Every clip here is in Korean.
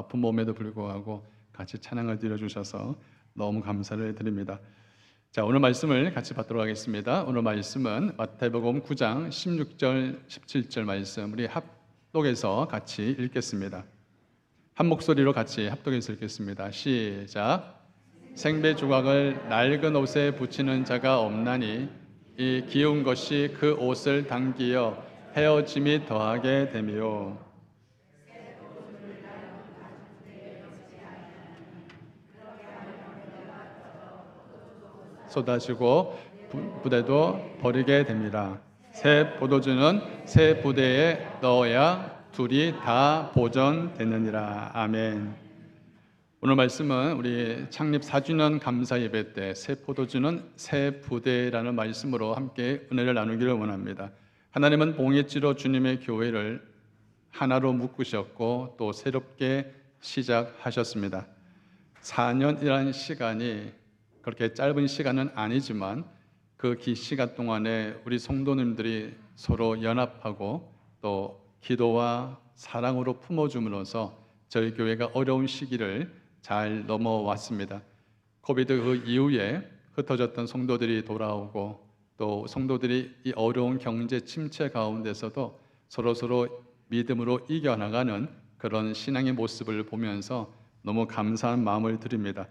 아픈 몸에도 불구하고 같이 찬양을 드려주셔서 너무 감사를 드립니다. 자, 오늘 말씀을 같이 받도록 하겠습니다. 오늘 말씀은 마태복음 9장 16절 17절 말씀 우리 합독해서 같이 읽겠습니다. 한 목소리로 같이 합독해서 읽겠습니다. 시작. 생배 조각을 낡은 옷에 붙이는 자가 없나니 이 기운 것이 그 옷을 당기어 헤어짐이 더하게 되며 쏟아지고 부대도 버리게 됩니다. 새 포도주는 새 부대에 넣어야 둘이 다 보존되느니라. 아멘. 오늘 말씀은 우리 창립 4주년 감사 예배 때 새 포도주는 새 부대라는 말씀으로 함께 은혜를 나누기를 원합니다. 하나님은 봉해지로 주님의 교회를 하나로 묶으셨고 또 새롭게 시작하셨습니다. 4년이라는 시간이 그렇게 짧은 시간은 아니지만 그 긴 시간 동안에 우리 성도님들이 서로 연합하고 또 기도와 사랑으로 품어줌으로써 저희 교회가 어려운 시기를 잘 넘어왔습니다. 코비드 그 이후에 흩어졌던 성도들이 돌아오고 또 성도들이 이 어려운 경제 침체 가운데서도 서로 믿음으로 이겨나가는 그런 신앙의 모습을 보면서 너무 감사한 마음을 드립니다.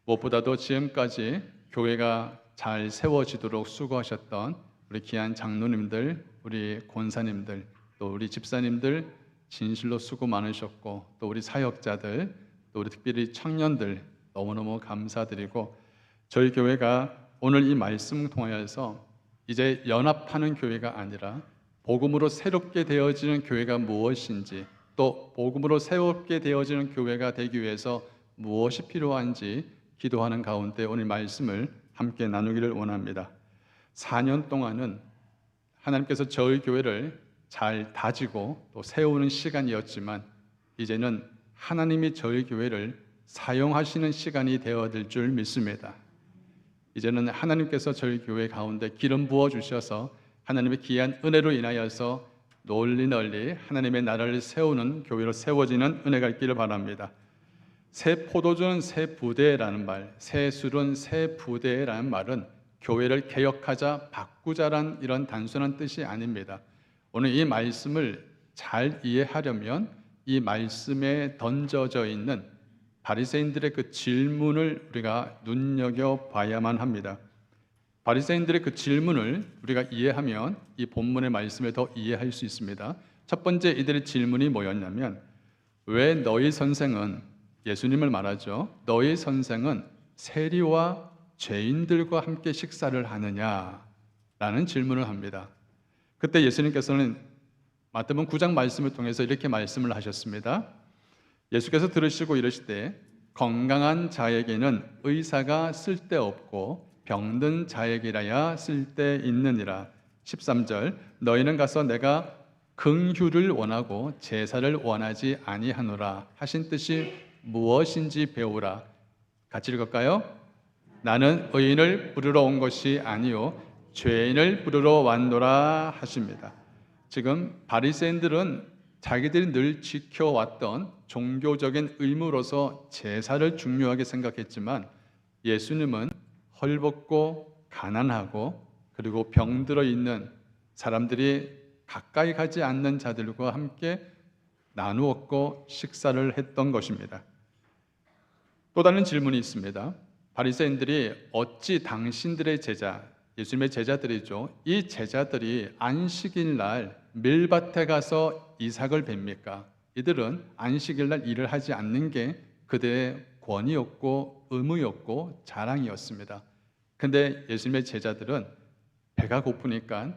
무엇보다도 지금까지 교회가 잘 세워지도록 수고하셨던 우리 귀한 장로님들, 우리 권사님들, 또 우리 집사님들 진실로 수고 많으셨고 또 우리 사역자들, 또 우리 특별히 청년들 너무너무 감사드리고 저희 교회가 오늘 이 말씀 통하여서 이제 연합하는 교회가 아니라 복음으로 새롭게 되어지는 교회가 무엇인지 또 복음으로 새롭게 되어지는 교회가 되기 위해서 무엇이 필요한지 기도하는 가운데 오늘 말씀을 함께 나누기를 원합니다. 4년 동안은 하나님께서 저희 교회를 잘 다지고 또 세우는 시간이었지만 이제는 하나님이 저희 교회를 사용하시는 시간이 되어질 줄 믿습니다. 이제는 하나님께서 저희 교회 가운데 기름 부어 주셔서 하나님의 귀한 은혜로 인하여서 널리 하나님의 나라를 세우는 교회로 세워지는 은혜가 있기를 바랍니다. 새 포도주는 새 부대라는 말, 새 술은 새 부대라는 말은 교회를 개혁하자, 바꾸자란 이런 단순한 뜻이 아닙니다. 오늘 이 말씀을 잘 이해하려면 이 말씀에 던져져 있는 바리새인들의 그 질문을 우리가 눈여겨봐야만 합니다. 바리새인들의 그 질문을 우리가 이해하면 이 본문의 말씀을 더 이해할 수 있습니다. 첫 번째 이들의 질문이 뭐였냐면 왜 너희 선생은 예수님을 말하죠. 너희 선생은 세리와 죄인들과 함께 식사를 하느냐라는 질문을 합니다. 그때 예수님께서는 마태복음 9장 말씀을 통해서 이렇게 말씀을 하셨습니다. 예수께서 들으시고 이르시되 건강한 자에게는 의사가 쓸데없고 병든 자에게라야 쓸데있느니라. 13절 너희는 가서 내가 긍휼을 원하고 제사를 원하지 아니하노라 하신 뜻이 무엇인지 배우라. 같이 읽을까요? 나는 의인을 부르러 온 것이 아니요 죄인을 부르러 왔노라 하십니다. 지금 바리새인들은 자기들이 늘 지켜왔던 종교적인 의무로서 제사를 중요하게 생각했지만 예수님은 헐벗고 가난하고 그리고 병들어 있는 사람들이 가까이 가지 않는 자들과 함께 나누었고 식사를 했던 것입니다. 또 다른 질문이 있습니다. 바리새인들이 어찌 당신들의 제자, 예수님의 제자들이죠. 이 제자들이 안식일 날 밀밭에 가서 이삭을 뱁니까? 이들은 안식일 날 일을 하지 않는 게 그들의 권위였고 의무였고 자랑이었습니다. 근데 예수님의 제자들은 배가 고프니까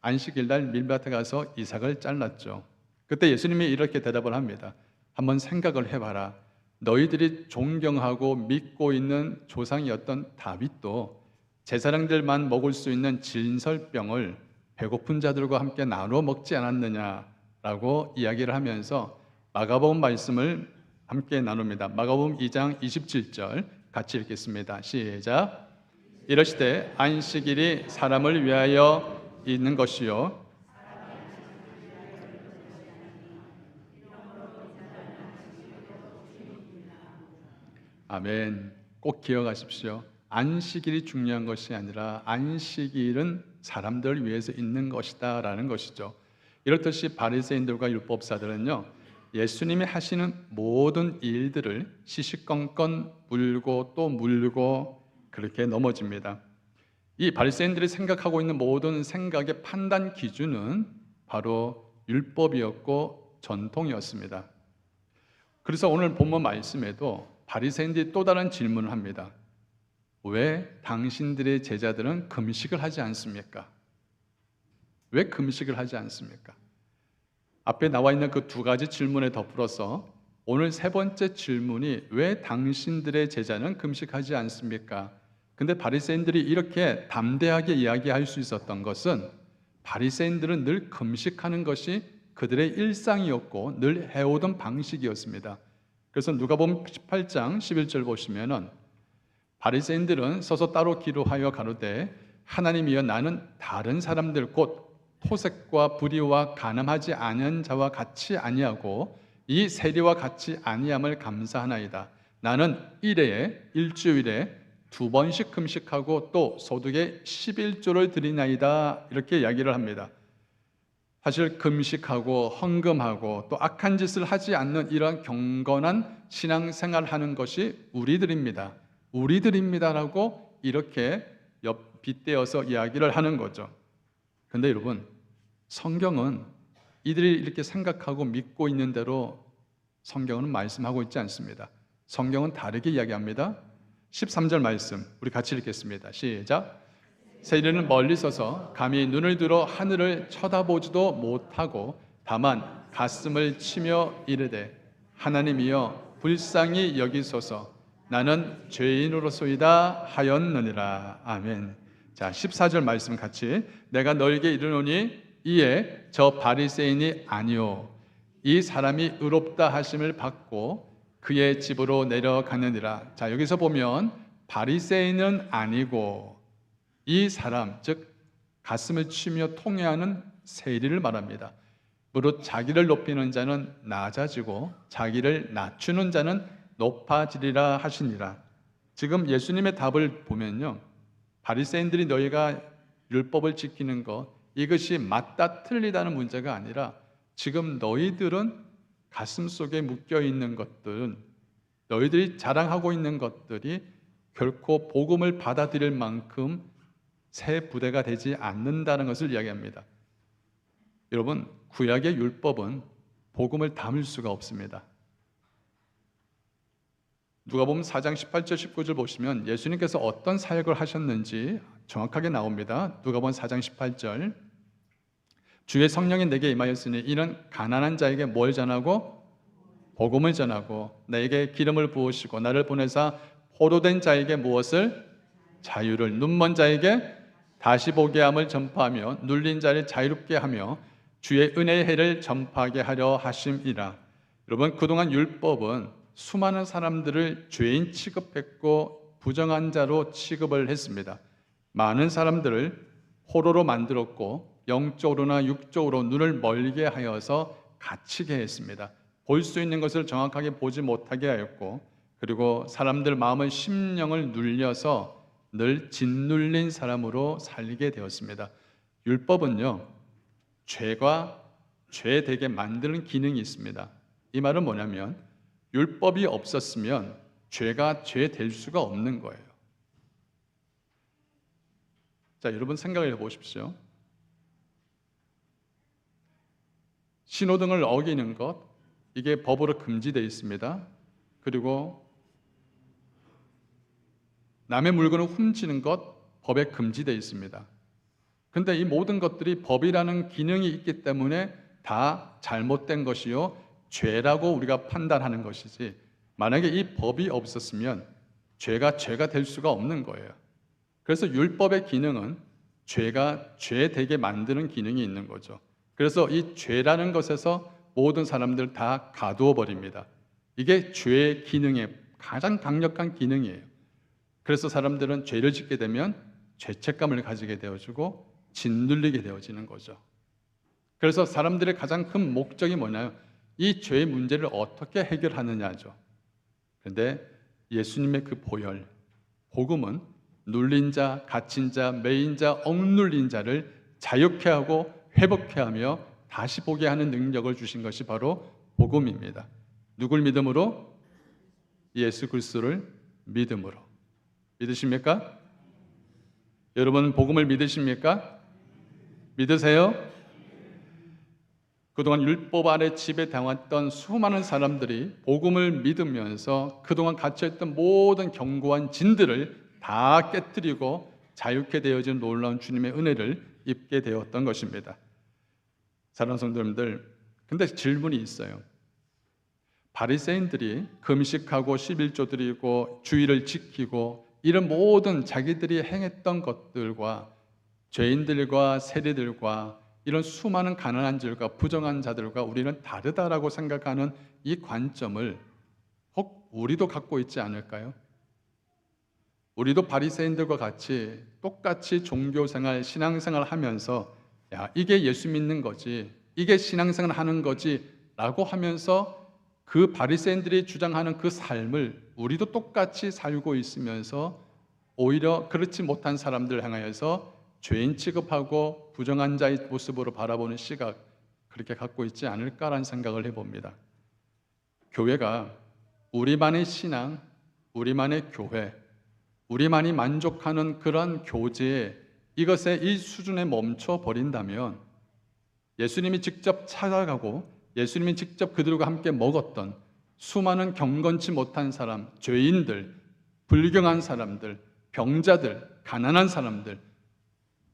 안식일 날 밀밭에 가서 이삭을 잘랐죠. 그때 예수님이 이렇게 대답을 합니다. 한번 생각을 해봐라. 너희들이 존경하고 믿고 있는 조상이었던 다윗도 제사장들만 먹을 수 있는 진설병을 배고픈 자들과 함께 나눠 먹지 않았느냐라고 이야기를 하면서 마가복음 말씀을 함께 나눕니다. 마가복음 2장 27절 같이 읽겠습니다. 시작. 이러시되 안식일이 사람을 위하여 있는 것이요 아멘. 꼭 기억하십시오. 안식일이 중요한 것이 아니라 안식일은 사람들을 위해서 있는 것이다 라는 것이죠. 이렇듯이 바리새인들과 율법사들은요, 예수님이 하시는 모든 일들을 시시건건 물고 또 물고 그렇게 넘어집니다. 이 바리새인들이 생각하고 있는 모든 생각의 판단 기준은 바로 율법이었고 전통이었습니다. 그래서 오늘 본문 말씀에도 바리새인들이 또 다른 질문을 합니다. 왜 당신들의 제자들은 금식을 하지 않습니까? 왜 금식을 하지 않습니까? 앞에 나와 있는 그 두 가지 질문에 덧불어서 오늘 세 번째 질문이 왜 당신들의 제자는 금식하지 않습니까? 근데 바리새인들이 이렇게 담대하게 이야기할 수 있었던 것은 바리새인들은 늘 금식하는 것이 그들의 일상이었고 늘 해오던 방식이었습니다. 그래서 누가복음 18장 11절 보시면은 바리새인들은 서서 따로 기도하여 가로되 하나님이여 나는 다른 사람들 곧 토색과 불의와 간음하지 않은 자와 같이 아니하고 이 세리와 같이 아니함을 감사하나이다. 나는 일주일에 2번씩 금식하고 또 소득의 11조를 드리나이다. 이렇게 이야기를 합니다. 사실 금식하고 헌금하고 또 악한 짓을 하지 않는 이러한 경건한 신앙생활을 하는 것이 우리들입니다라고 이렇게 빗대어서 이야기를 하는 거죠. 그런데 여러분, 성경은 이들이 이렇게 생각하고 믿고 있는 대로 성경은 말씀하고 있지 않습니다. 성경은 다르게 이야기합니다. 13절 말씀 우리 같이 읽겠습니다. 시작. 세리는 멀리 서서 감히 눈을 들어 하늘을 쳐다보지도 못하고 다만 가슴을 치며 이르되 하나님이여 불쌍히 여기소서 나는 죄인으로소이다 하였느니라. 아멘. 자, 14절 말씀 같이 내가 너에게 이르노니 이에 저 바리새인이 아니요 이 사람이 의롭다 하심을 받고 그의 집으로 내려가느니라. 자, 여기서 보면 바리새인은 아니고 이 사람, 즉 가슴을 치며 통회하는 세리를 말합니다. 무릇 자기를 높이는 자는 낮아지고 자기를 낮추는 자는 높아지리라 하시니라. 지금 예수님의 답을 보면요, 바리새인들이 너희가 율법을 지키는 것 이것이 맞다 틀리다는 문제가 아니라 지금 너희들은 가슴 속에 묶여 있는 것들은 너희들이 자랑하고 있는 것들이 결코 복음을 받아들일 만큼 새 부대가 되지 않는다는 것을 이야기합니다. 여러분, 구약의 율법은 복음을 담을 수가 없습니다. 누가복음 4장 18절 19절 보시면 예수님께서 어떤 사역을 하셨는지 정확하게 나옵니다. 누가복음 4장 18절 주의 성령이 내게 임하였으니 이는 가난한 자에게 뭘 전하고 복음을 전하고 나에게 기름을 부으시고 나를 보내사 포로된 자에게 무엇을 자유를 눈먼 자에게 다시 보게 함을 전파하며 눌린 자를 자유롭게 하며 주의 은혜의 해를 전파하게 하려 하심이라. 여러분, 그동안 율법은 수많은 사람들을 죄인 취급했고 부정한 자로 취급을 했습니다. 많은 사람들을 포로로 만들었고 영적으로나 육적으로 눈을 멀게 하여서 갇히게 했습니다. 볼 수 있는 것을 정확하게 보지 못하게 하였고 그리고 사람들 마음을 심령을 눌려서 늘 짓눌린 사람으로 살게 되었습니다. 율법은요, 죄가 죄되게 만드는 기능이 있습니다. 이 말은 뭐냐면 율법이 없었으면 죄가 죄 될 수가 없는 거예요. 자, 여러분 생각을 해보십시오. 신호등을 어기는 것, 이게 법으로 금지되어 있습니다. 그리고 남의 물건을 훔치는 것, 법에 금지되어 있습니다. 그런데 이 모든 것들이 법이라는 기능이 있기 때문에 다 잘못된 것이요 죄라고 우리가 판단하는 것이지, 만약에 이 법이 없었으면 죄가 될 수가 없는 거예요. 그래서 율법의 기능은 죄가 죄 되게 만드는 기능이 있는 거죠. 그래서 이 죄라는 것에서 모든 사람들 다 가두어 버립니다. 이게 죄의 기능의 가장 강력한 기능이에요. 그래서 사람들은 죄를 짓게 되면 죄책감을 가지게 되어지고 짓눌리게 되어지는 거죠. 그래서 사람들의 가장 큰 목적이 뭐냐요? 이 죄의 문제를 어떻게 해결하느냐죠. 그런데 예수님의 그 보혈, 복음은 눌린 자, 갇힌 자, 매인 자, 억눌린 자를 자유케 하고 회복케 하며 다시 보게 하는 능력을 주신 것이 바로 복음입니다. 누굴 믿음으로? 예수 그리스도를 믿음으로. 믿으십니까? 여러분 복음을 믿으십니까? 믿으세요? 그동안 율법 아래 지배당했던 수많은 사람들이 복음을 믿으면서 그동안 갇혀있던 모든 견고한 진들을 다 깨뜨리고 자유케 되어진 놀라운 주님의 은혜를 입게 되었던 것입니다. 사랑하는 성도님들, 근데 질문이 있어요. 바리새인들이 금식하고 11조 드리고 주의를 지키고 이런 모든 자기들이 행했던 것들과 죄인들과 세리들과 이런 수많은 가난한 자들과 부정한 자들과 우리는 다르다라고 생각하는 이 관점을 혹 우리도 갖고 있지 않을까요? 우리도 바리새인들과 같이 똑같이 종교생활, 신앙생활 하면서 야, 이게 예수 믿는 거지, 이게 신앙생활 하는 거지 라고 하면서 그 바리새인들이 주장하는 그 삶을 우리도 똑같이 살고 있으면서 오히려 그렇지 못한 사람들 향하여서 죄인 취급하고 부정한 자의 모습으로 바라보는 시각, 그렇게 갖고 있지 않을까라는 생각을 해봅니다. 교회가 우리만의 신앙, 우리만의 교회, 우리만이 만족하는 그런 교제에 이것에 이 수준에 멈춰 버린다면 예수님이 직접 찾아가고 예수님이 직접 그들과 함께 먹었던 수많은 경건치 못한 사람, 죄인들, 불경한 사람들, 병자들, 가난한 사람들,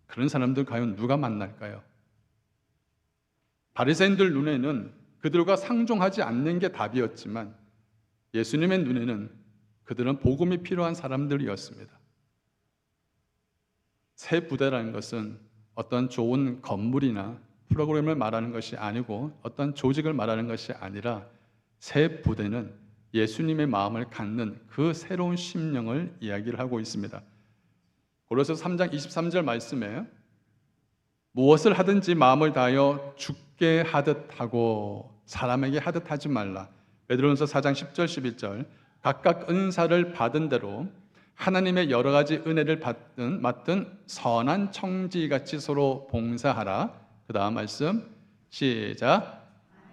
그런 사람들 과연 누가 만날까요? 바리새인들 눈에는 그들과 상종하지 않는 게 답이었지만 예수님의 눈에는 그들은 복음이 필요한 사람들이었습니다. 새 부대라는 것은 어떤 좋은 건물이나 프로그램을 말하는 것이 아니고 어떤 조직을 말하는 것이 아니라 새 부대는 예수님의 마음을 갖는 그 새로운 심령을 이야기를 하고 있습니다. 고린도서 3장 23절 말씀에 무엇을 하든지 마음을 다하여 주께 하듯 하고 사람에게 하듯 하지 말라. 베드로전서 4장 10절 11절 각각 은사를 받은 대로 하나님의 여러 가지 은혜를 맡은 선한 청지같이 서로 봉사하라. 그 다음 말씀 시작.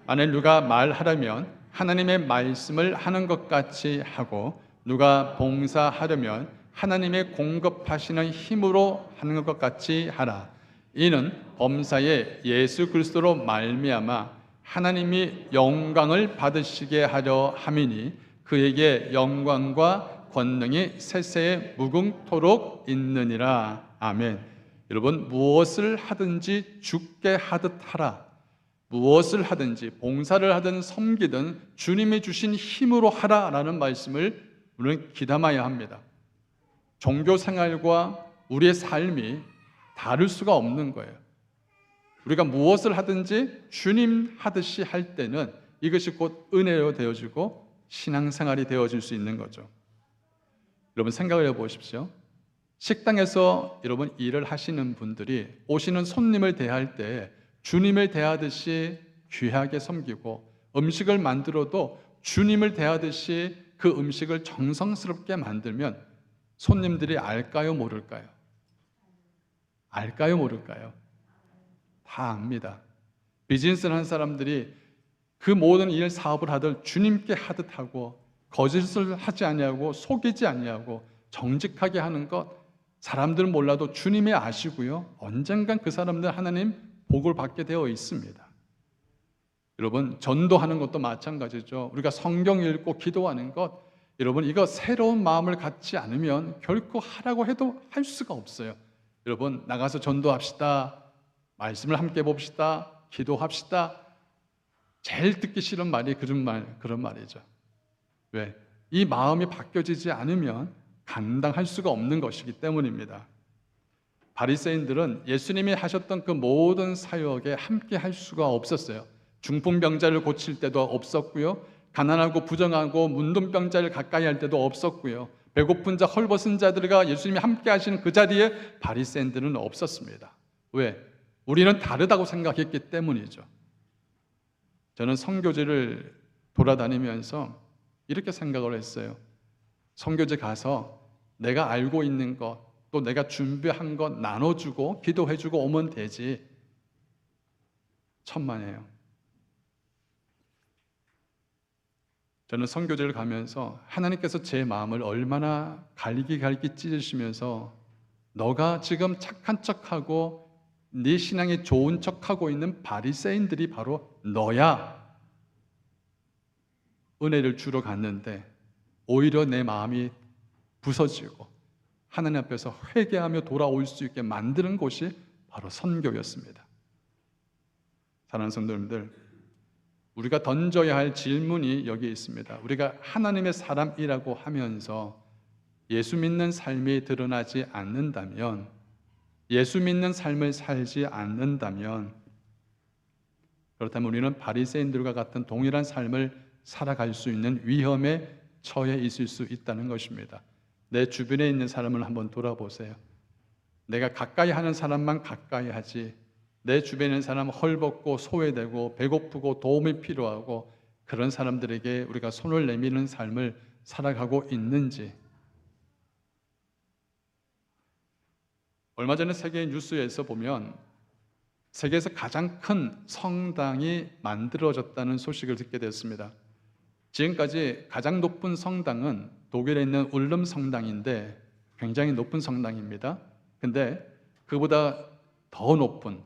만일 누가 말하려면 하나님의 말씀을 하는 것 같이 하고 누가 봉사하려면 하나님의 공급하시는 힘으로 하는 것 같이 하라. 이는 범사에 예수 그리스도로 말미암아 하나님이 영광을 받으시게 하려 함이니 그에게 영광과 권능이 세세에 무궁토록 있느니라. 아멘. 여러분, 무엇을 하든지 주께 하듯 하라. 무엇을 하든지 봉사를 하든 섬기든 주님이 주신 힘으로 하라라는 말씀을 우리는 귀담아야 합니다. 종교 생활과 우리의 삶이 다를 수가 없는 거예요. 우리가 무엇을 하든지 주님 하듯이 할 때는 이것이 곧 은혜로 되어지고 신앙생활이 되어질 수 있는 거죠. 여러분 생각을 해보십시오. 식당에서 여러분 일을 하시는 분들이 오시는 손님을 대할 때 주님을 대하듯이 귀하게 섬기고 음식을 만들어도 주님을 대하듯이 그 음식을 정성스럽게 만들면 손님들이 알까요, 모를까요? 알까요, 모를까요? 다 압니다. 비즈니스를 하는 사람들이 그 모든 일 사업을 하들 주님께 하듯 하고 거짓을 하지 아니하고 속이지 아니하고 정직하게 하는 것, 사람들은 몰라도 주님이 아시고요. 언젠간 그 사람들 하나님 복을 받게 되어 있습니다. 여러분, 전도하는 것도 마찬가지죠. 우리가 성경 읽고 기도하는 것, 여러분 이거 새로운 마음을 갖지 않으면 결코 하라고 해도 할 수가 없어요. 여러분 나가서 전도합시다. 말씀을 함께 봅시다. 기도합시다. 제일 듣기 싫은 말이 그런 말이죠. 왜? 이 마음이 바뀌어지지 않으면 감당할 수가 없는 것이기 때문입니다. 바리새인들은 예수님이 하셨던 그 모든 사역에 함께 할 수가 없었어요. 중풍병자를 고칠 때도 없었고요. 가난하고 부정하고 문둥병자를 가까이 할 때도 없었고요. 배고픈 자, 헐벗은 자들과 예수님이 함께 하시는 그 자리에 바리새인들은 없었습니다. 왜? 우리는 다르다고 생각했기 때문이죠. 저는 선교지를 돌아다니면서 이렇게 생각을 했어요. 선교제 가서 내가 알고 있는 것, 또 내가 준비한 것 나눠주고 기도해주고 오면 되지. 천만에요. 저는 선교제를 가면서 하나님께서 제 마음을 얼마나 갈기 찢으시면서 너가 지금 착한 척하고 네 신앙이 좋은 척하고 있는 바리새인들이 바로 너야. 은혜를 주러 갔는데 오히려 내 마음이 부서지고 하나님 앞에서 회개하며 돌아올 수 있게 만드는 곳이 바로 선교였습니다. 사랑하는 성도님들, 우리가 던져야 할 질문이 여기 있습니다. 우리가 하나님의 사람이라고 하면서 예수 믿는 삶이 드러나지 않는다면, 예수 믿는 삶을 살지 않는다면, 그렇다면 우리는 바리새인들과 같은 동일한 삶을 살아갈 수 있는 위험에 처해 있을 수 있다는 것입니다. 내 주변에 있는 사람을 한번 돌아보세요. 내가 가까이 하는 사람만 가까이 하지, 내 주변에 있는 사람 헐벗고 소외되고 배고프고 도움이 필요하고 그런 사람들에게 우리가 손을 내미는 삶을 살아가고 있는지. 얼마 전에 세계 뉴스에서 보면 세계에서 가장 큰 성당이 만들어졌다는 소식을 듣게 됐습니다. 지금까지 가장 높은 성당은 독일에 있는 울름 성당인데 굉장히 높은 성당입니다. 근데 그보다 더 높은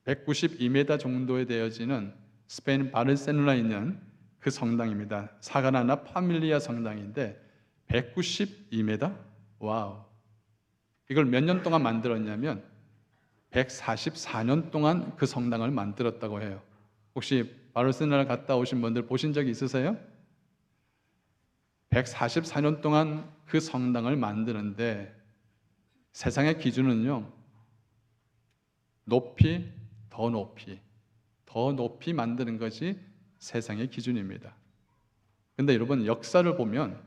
192m 정도에 되어지는 스페인 바르셀로나에 있는 그 성당입니다. 사가나나 파밀리아 성당인데 192m? 와우. 이걸 몇 년 동안 만들었냐면 144년 동안 그 성당을 만들었다고 해요. 혹시 바르셀로나 갔다 오신 분들 보신 적이 있으세요? 144년 동안 그 성당을 만드는데 세상의 기준은요, 높이, 더 높이 만드는 것이 세상의 기준입니다. 근데 여러분, 역사를 보면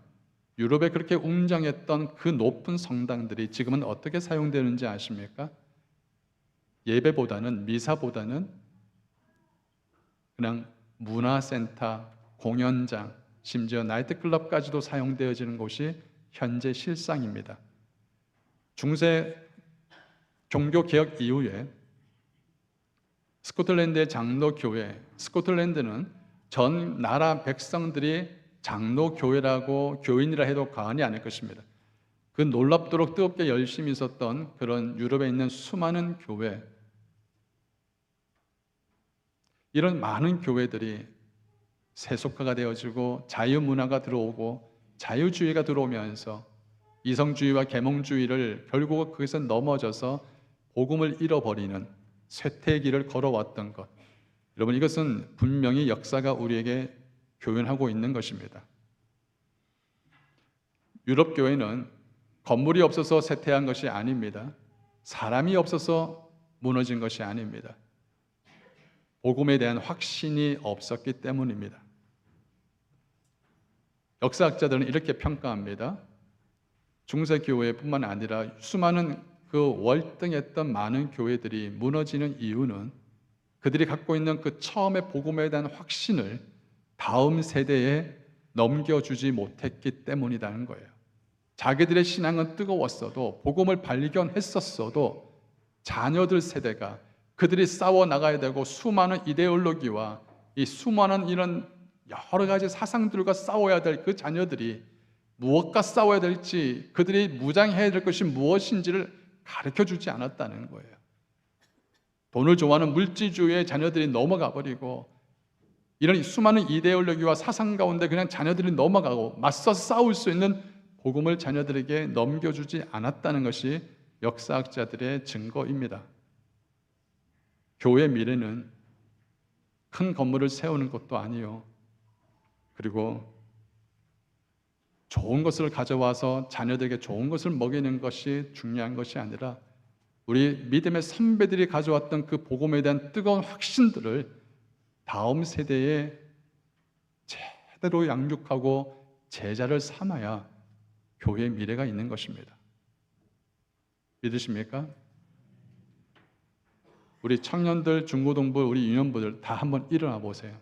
유럽에 그렇게 웅장했던 그 높은 성당들이 지금은 어떻게 사용되는지 아십니까? 예배보다는, 미사보다는 그냥 문화센터, 공연장, 심지어 나이트클럽까지도 사용되어지는 곳이 현재 실상입니다. 중세 종교개혁 이후에 스코틀랜드의 장로교회, 스코틀랜드는 전 나라 백성들이 장로교회라고 교인이라 해도 과언이 아닐 것입니다. 그 놀랍도록 뜨겁게 열심히 있었던 그런 유럽에 있는 수많은 교회, 이런 많은 교회들이 세속화가 되어지고 자유문화가 들어오고 자유주의가 들어오면서 이성주의와 계몽주의를 결국 거기서 넘어져서 복음을 잃어버리는 쇠퇴길을 걸어왔던 것, 여러분, 이것은 분명히 역사가 우리에게 교훈하고 있는 것입니다. 유럽 교회는 건물이 없어서 쇠퇴한 것이 아닙니다. 사람이 없어서 무너진 것이 아닙니다. 복음에 대한 확신이 없었기 때문입니다. 역사학자들은 이렇게 평가합니다. 중세교회뿐만 아니라 수많은 그 월등했던 많은 교회들이 무너지는 이유는 그들이 갖고 있는 그 처음에 복음에 대한 확신을 다음 세대에 넘겨주지 못했기 때문이라는 거예요. 자기들의 신앙은 뜨거웠어도, 복음을 발견했었어도 자녀들 세대가, 그들이 싸워 나가야 되고 수많은 이데올로기와 이 수많은 이런 여러 가지 사상들과 싸워야 될 그 자녀들이 무엇과 싸워야 될지, 그들이 무장해야 될 것이 무엇인지를 가르쳐주지 않았다는 거예요. 돈을 좋아하는 물질주의의 자녀들이 넘어가 버리고 이런 수많은 이데올로기와 사상 가운데 그냥 자녀들이 넘어가고 맞서 싸울 수 있는 복음을 자녀들에게 넘겨주지 않았다는 것이 역사학자들의 증거입니다. 교회의 미래는 큰 건물을 세우는 것도 아니요, 그리고 좋은 것을 가져와서 자녀들에게 좋은 것을 먹이는 것이 중요한 것이 아니라 우리 믿음의 선배들이 가져왔던 그 복음에 대한 뜨거운 확신들을 다음 세대에 제대로 양육하고 제자를 삼아야 교회의 미래가 있는 것입니다. 믿으십니까? 우리 청년들, 중고등부, 우리 유년부들 다 한번 일어나 보세요.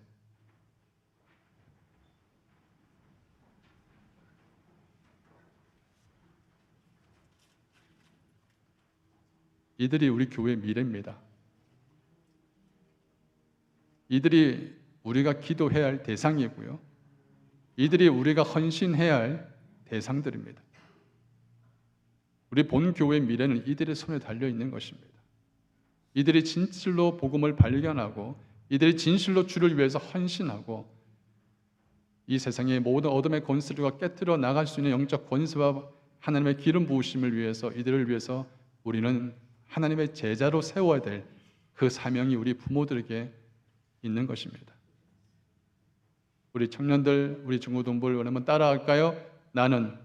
이들이 우리 교회의 미래입니다. 이들이 우리가 기도해야 할 대상이고요. 이들이 우리가 헌신해야 할 대상들입니다. 우리 본 교회의 미래는 이들의 손에 달려 있는 것입니다. 이들이 진실로 복음을 발견하고 이들이 진실로 주를 위해서 헌신하고 이 세상의 모든 어둠의 권세들과 깨뜨려 나갈 수 있는 영적 권세와 하나님의 기름 부으심을 위해서 이들을 위해서 우리는 하나님의 제자로 세워야 될 그 사명이 우리 부모들에게 있는 것입니다. 우리 청년들, 우리 중고등부를 한번 따라할까요? 나는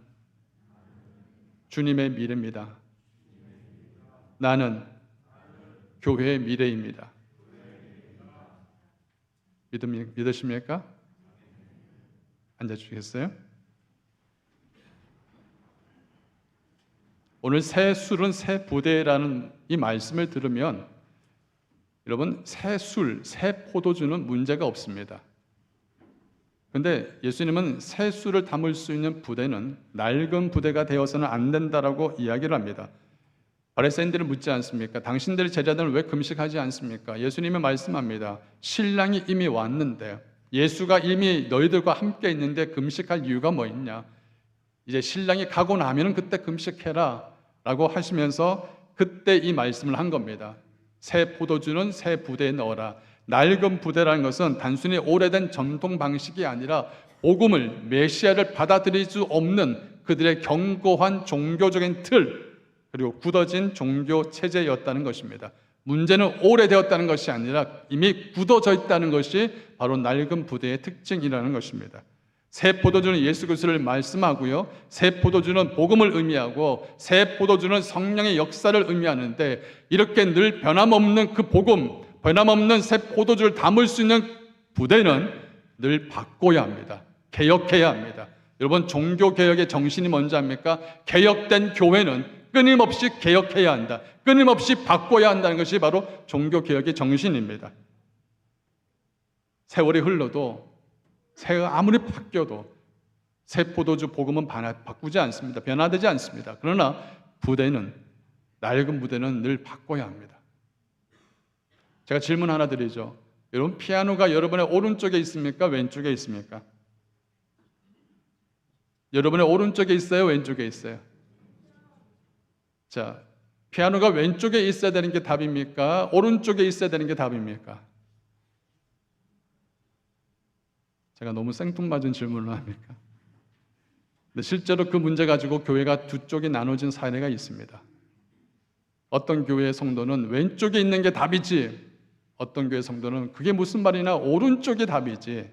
주님의 미래입니다. 나는 교회의 미래입니다. 믿으십니까? 앉아주시겠어요? 오늘 새 술은 새 부대라는 이 말씀을 들으면 여러분 새 술, 새 포도주는 문제가 없습니다. 그런데 예수님은 새 술을 담을 수 있는 부대는 낡은 부대가 되어서는 안 된다라고 이야기를 합니다. 바리새인들을 묻지 않습니까? 당신들의 제자들은 왜 금식하지 않습니까? 예수님은 말씀합니다. 신랑이 이미 왔는데 예수가 이미 너희들과 함께 있는데 금식할 이유가 뭐 있냐? 이제 신랑이 가고 나면 그때 금식해라 라고 하시면서 그때 이 말씀을 한 겁니다. 새 포도주는 새 부대에 넣어라. 낡은 부대라는 것은 단순히 오래된 전통 방식이 아니라 복음을, 메시아를 받아들일 수 없는 그들의 견고한 종교적인 틀 그리고 굳어진 종교 체제였다는 것입니다. 문제는 오래되었다는 것이 아니라 이미 굳어져 있다는 것이 바로 낡은 부대의 특징이라는 것입니다. 새 포도주는 예수 그리스도를 말씀하고요. 새 포도주는 복음을 의미하고 새 포도주는 성령의 역사를 의미하는데 이렇게 늘 변함없는 그 복음, 변함없는 새 포도주를 담을 수 있는 부대는 늘 바꿔야 합니다. 개혁해야 합니다. 여러분 종교개혁의 정신이 뭔지 압니까? 개혁된 교회는 끊임없이 개혁해야 한다. 끊임없이 바꿔야 한다는 것이 바로 종교개혁의 정신입니다. 세월이 흘러도 새가 아무리 바뀌어도 새 포도주 복음은 바꾸지 않습니다. 변화되지 않습니다. 그러나 부대는 낡은 부대는 늘 바꿔야 합니다. 제가 질문 하나 드리죠. 여러분 피아노가 여러분의 오른쪽에 있습니까? 왼쪽에 있습니까? 여러분의 오른쪽에 있어요? 왼쪽에 있어요? 자, 피아노가 왼쪽에 있어야 되는 게 답입니까? 오른쪽에 있어야 되는 게 답입니까? 제가 너무 생뚱맞은 질문을 합니까? 근데 실제로 그 문제 가지고 교회가 두 쪽이 나눠진 사례가 있습니다. 어떤 교회의 성도는 왼쪽에 있는 게 답이지, 어떤 교회 성도는 그게 무슨 말이냐, 오른쪽이 답이지.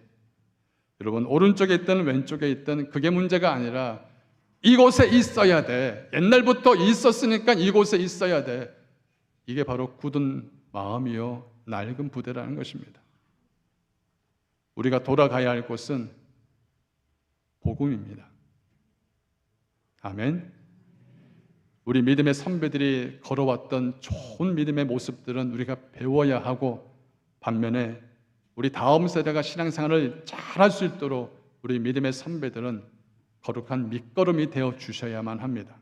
여러분 오른쪽에 있든 왼쪽에 있든 그게 문제가 아니라 이곳에 있어야 돼. 옛날부터 있었으니까 이곳에 있어야 돼. 이게 바로 굳은 마음이요 낡은 부대라는 것입니다. 우리가 돌아가야 할 곳은 복음입니다. 아멘. 우리 믿음의 선배들이 걸어왔던 좋은 믿음의 모습들은 우리가 배워야 하고 반면에 우리 다음 세대가 신앙생활을 잘할 수 있도록 우리 믿음의 선배들은 거룩한 밑거름이 되어 주셔야만 합니다.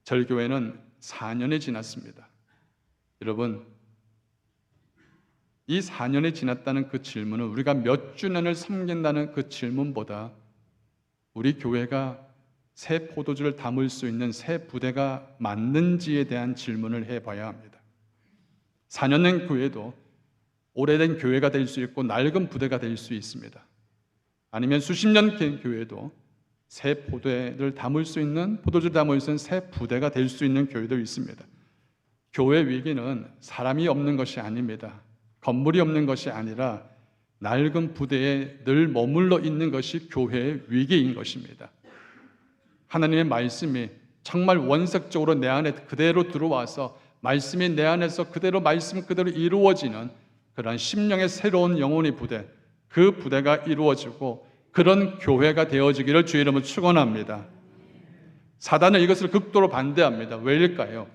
절교회는 4년이 지났습니다. 여러분 이 4년이 지났다는 그 질문은 우리가 몇 주년을 섬긴다는 그 질문보다 우리 교회가 새 포도주를 담을 수 있는 새 부대가 맞는지에 대한 질문을 해봐야 합니다. 4년 된 교회도 오래된 교회가 될 수 있고 낡은 부대가 될 수 있습니다. 아니면 수십 년 된 교회도 새 포도를 담을 수 있는, 포도주를 담을 수 있는 새 부대가 될 수 있는 교회도 있습니다. 교회 위기는 사람이 없는 것이 아닙니다. 건물이 없는 것이 아니라 낡은 부대에 늘 머물러 있는 것이 교회의 위기인 것입니다. 하나님의 말씀이 정말 원색적으로 내 안에 그대로 들어와서 말씀이 내 안에서 그대로 말씀 그대로 이루어지는 그런 심령의 새로운 영혼의 부대, 그 부대가 이루어지고 그런 교회가 되어지기를 주의 이름으로 축원합니다. 사단은 이것을 극도로 반대합니다. 왜일까요?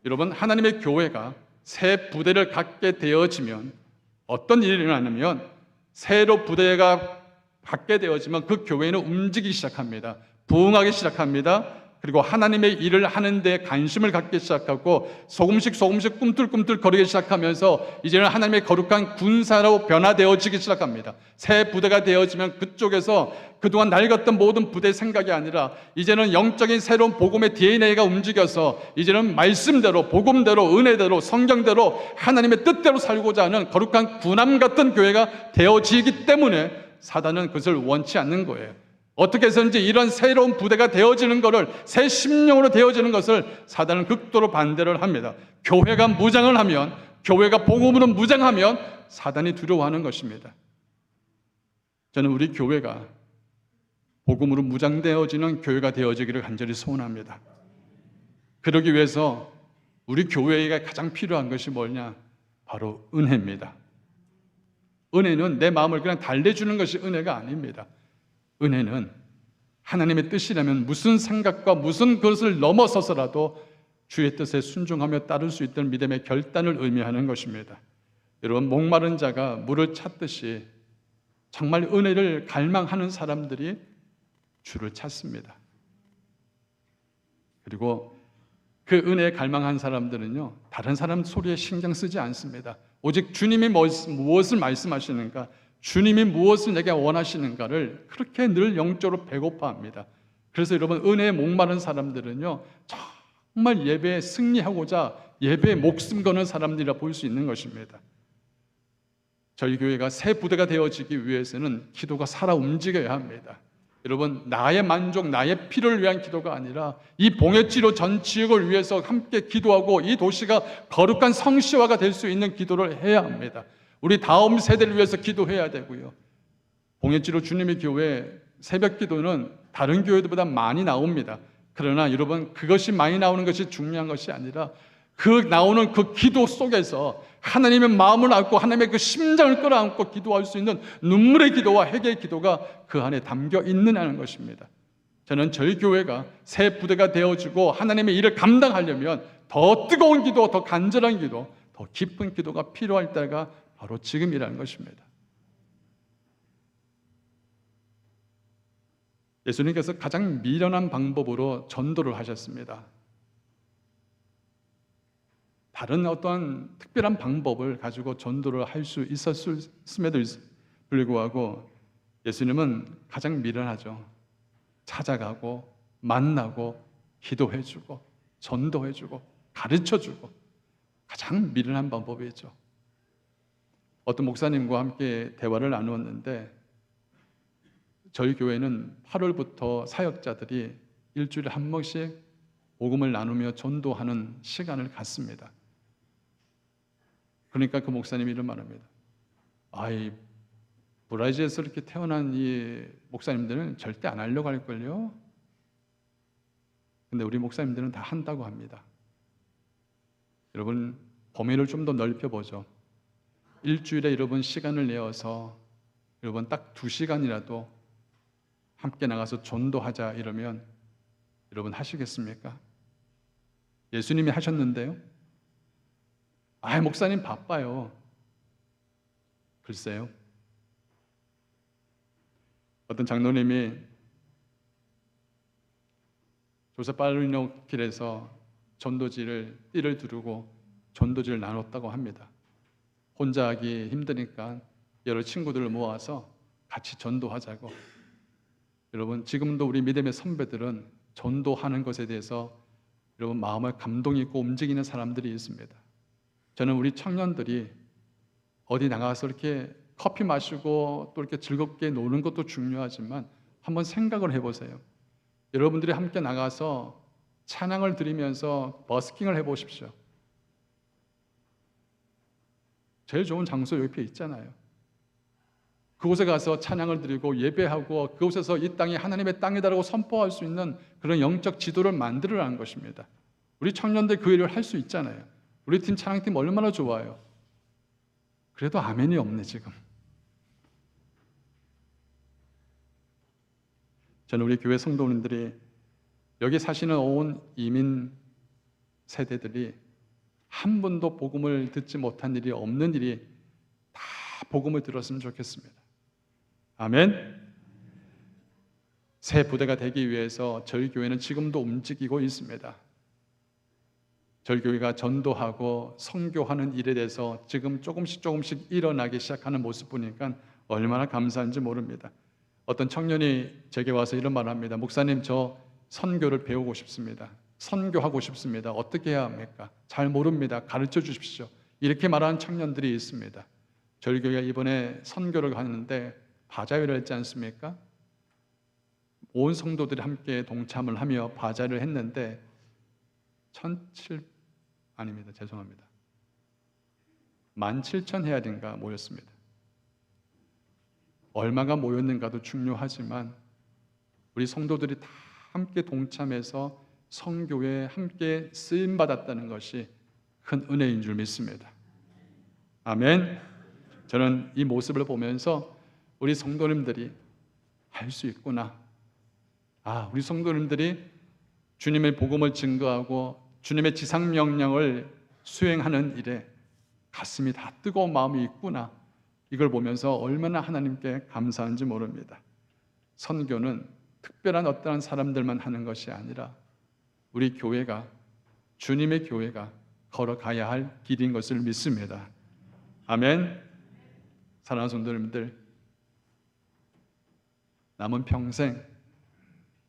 여러분 하나님의 교회가 새 부대를 갖게 되어지면 어떤 일이 일어나냐면 새로 부대가 갖게 되어지면 그 교회는 움직이기 시작합니다. 부흥하기 시작합니다. 그리고 하나님의 일을 하는 데 관심을 갖기 시작하고 조금씩 꿈틀꿈틀 거리기 시작하면서 이제는 하나님의 거룩한 군사로 변화되어지기 시작합니다. 새 부대가 되어지면 그쪽에서 그동안 낡았던 모든 부대의 생각이 아니라 이제는 영적인 새로운 복음의 DNA가 움직여서 이제는 말씀대로, 복음대로, 은혜대로, 성경대로 하나님의 뜻대로 살고자 하는 거룩한 군함 같은 교회가 되어지기 때문에 사단은 그것을 원치 않는 거예요. 어떻게 해서든지 이런 새로운 부대가 되어지는 것을, 새 심령으로 되어지는 것을 사단은 극도로 반대를 합니다. 교회가 무장을 하면, 교회가 복음으로 무장하면 사단이 두려워하는 것입니다. 저는 우리 교회가 복음으로 무장되어지는 교회가 되어지기를 간절히 소원합니다. 그러기 위해서 우리 교회에 가장 필요한 것이 뭐냐? 바로 은혜입니다. 은혜는 내 마음을 그냥 달래주는 것이 은혜가 아닙니다. 은혜는 하나님의 뜻이라면 무슨 생각과 무슨 것을 넘어서서라도 주의 뜻에 순종하며 따를 수 있던 믿음의 결단을 의미하는 것입니다. 여러분, 목마른 자가 물을 찾듯이 정말 은혜를 갈망하는 사람들이 주를 찾습니다. 그리고 그 은혜에 갈망한 사람들은요, 다른 사람 소리에 신경 쓰지 않습니다. 오직 주님이 무엇을 말씀하시는가, 주님이 무엇을 내게 원하시는가를 그렇게 늘 영적으로 배고파합니다. 그래서 여러분, 은혜에 목마른 사람들은요, 정말 예배에 승리하고자 예배에 목숨 거는 사람들이라 볼 수 있는 것입니다. 저희 교회가 새 부대가 되어지기 위해서는 기도가 살아 움직여야 합니다. 여러분, 나의 만족, 나의 필요를 위한 기도가 아니라 이 봉해지로 전 지역을 위해서 함께 기도하고 이 도시가 거룩한 성시화가 될 수 있는 기도를 해야 합니다. 우리 다음 세대를 위해서 기도해야 되고요. 봉해지로 주님의 교회 새벽 기도는 다른 교회들보다 많이 나옵니다. 그러나 여러분, 그것이 많이 나오는 것이 중요한 것이 아니라 그 나오는 그 기도 속에서 하나님의 마음을 안고 하나님의 그 심장을 끌어안고 기도할 수 있는 눈물의 기도와 회개의 기도가 그 안에 담겨 있느냐는 것입니다. 저는 저희 교회가 새 부대가 되어지고 하나님의 일을 감당하려면 더 뜨거운 기도, 더 간절한 기도, 더 깊은 기도가 필요할 때가 바로 지금이라는 것입니다. 예수님께서 가장 미련한 방법으로 전도를 하셨습니다. 다른 어떠한 특별한 방법을 가지고 전도를 할 수 있었음에도 불구하고 예수님은 가장 미련하죠. 찾아가고 만나고 기도해주고 전도해주고 가르쳐주고 가장 미련한 방법이죠. 어떤 목사님과 함께 대화를 나누었는데 저희 교회는 8월부터 사역자들이 일주일에 한 번씩 복음을 나누며 전도하는 시간을 갖습니다. 그러니까 그 목사님이 이런 말합니다. 브라질에서 이렇게 태어난 이 목사님들은 절대 안 하려고 할걸요? 근데 우리 목사님들은 다 한다고 합니다. 여러분, 범위를 좀 더 넓혀보죠. 일주일에 여러분 시간을 내어서 여러분 딱 2시간이라도 함께 나가서 전도하자 이러면 여러분 하시겠습니까? 예수님이 하셨는데요. 목사님 바빠요. 글쎄요. 어떤 장로님이 조세 팔리노 길에서 전도지를 띠를 두르고 전도지를 나눴다고 합니다. 혼자 하기 힘드니까 여러 친구들을 모아서 같이 전도하자고. 여러분, 지금도 우리 믿음의 선배들은 전도하는 것에 대해서 여러분 마음을 감동 있고 움직이는 사람들이 있습니다. 저는 우리 청년들이 어디 나가서 이렇게 커피 마시고 또 이렇게 즐겁게 노는 것도 중요하지만 한번 생각을 해보세요. 여러분들이 함께 나가서 찬양을 드리면서 버스킹을 해보십시오. 제일 좋은 장소 옆에 있잖아요. 그곳에 가서 찬양을 드리고 예배하고 그곳에서 이 땅이 하나님의 땅이다라고 선포할 수 있는 그런 영적 지도를 만들어라는 것입니다. 우리 청년들 그 일을 할 수 있잖아요. 우리 팀 찬양팀 얼마나 좋아요. 그래도 아멘이 없네 지금. 저는 우리 교회 성도님들이 여기 사시는 온 이민 세대들이 한 번도 복음을 듣지 못한 일이 없는 일이 다 복음을 들었으면 좋겠습니다. 아멘. 새 부대가 되기 위해서 저희 교회는 지금도 움직이고 있습니다. 저희 교회가 전도하고 선교하는 일에 대해서 지금 조금씩 일어나기 시작하는 모습 보니까 얼마나 감사한지 모릅니다. 어떤 청년이 제게 와서 이런 말을 합니다. 목사님, 저 선교를 배우고 싶습니다. 선교하고 싶습니다. 어떻게 해야 합니까? 잘 모릅니다. 가르쳐 주십시오. 이렇게 말하는 청년들이 있습니다. 저희 교회가 이번에 선교를 가는데 바자회를 했지 않습니까? 온 성도들이 함께 동참을 하며 바자회를 했는데 17,000 모였습니다. 얼마가 모였는가도 중요하지만 우리 성도들이 다 함께 동참해서 선교에 함께 쓰임받았다는 것이 큰 은혜인 줄 믿습니다. 아멘. 저는 이 모습을 보면서 우리 성도님들이 할 수 있구나. 우리 성도님들이 주님의 복음을 증거하고 주님의 지상명령을 수행하는 일에 가슴이 다 뜨거운 마음이 있구나. 이걸 보면서 얼마나 하나님께 감사한지 모릅니다. 선교는 특별한 어떠한 사람들만 하는 것이 아니라 우리 교회가, 주님의 교회가 걸어가야 할 길인 것을 믿습니다. 아멘. 사랑하는 성도님들, 남은 평생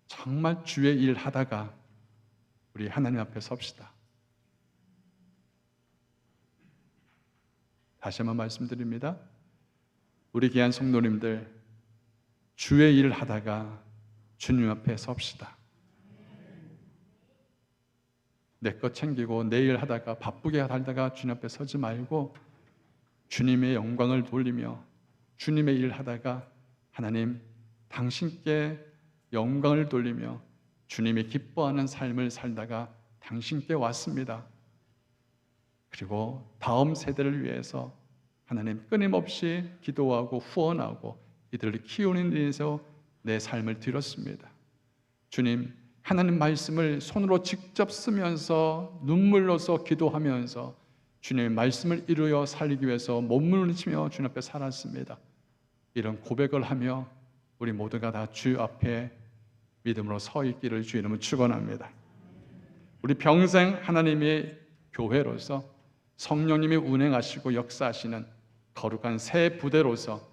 정말 주의 일 하다가 우리 하나님 앞에 섭시다. 다시 한번 말씀드립니다. 우리 귀한 성도님들, 주의 일을 하다가 주님 앞에 섭시다. 내 것 챙기고 내 일 하다가 바쁘게 살다가 주님 앞에 서지 말고 주님의 영광을 돌리며 주님의 일 하다가 하나님, 당신께 영광을 돌리며 주님이 기뻐하는 삶을 살다가 당신께 왔습니다. 그리고 다음 세대를 위해서 하나님 끊임없이 기도하고 후원하고 이들을 키우는 데 위해서 내 삶을 드렸습니다. 주님, 하나님 말씀을 손으로 직접 쓰면서 눈물로써 기도하면서 주님의 말씀을 이루어 살리기 위해서 몸부림치며 주님 앞에 살았습니다. 이런 고백을 하며 우리 모두가 다 주 앞에 믿음으로 서 있기를 주의 이름으로 축원합니다. 우리 평생 하나님의 교회로서 성령님이 운행하시고 역사하시는 거룩한 새 부대로서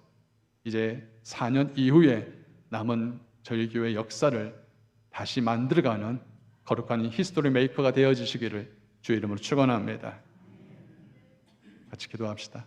이제 4년 이후에 남은 저희 교회 역사를 다시 만들어가는 거룩한 히스토리 메이커가 되어지시기를 주의 이름으로 축원합니다. 같이 기도합시다.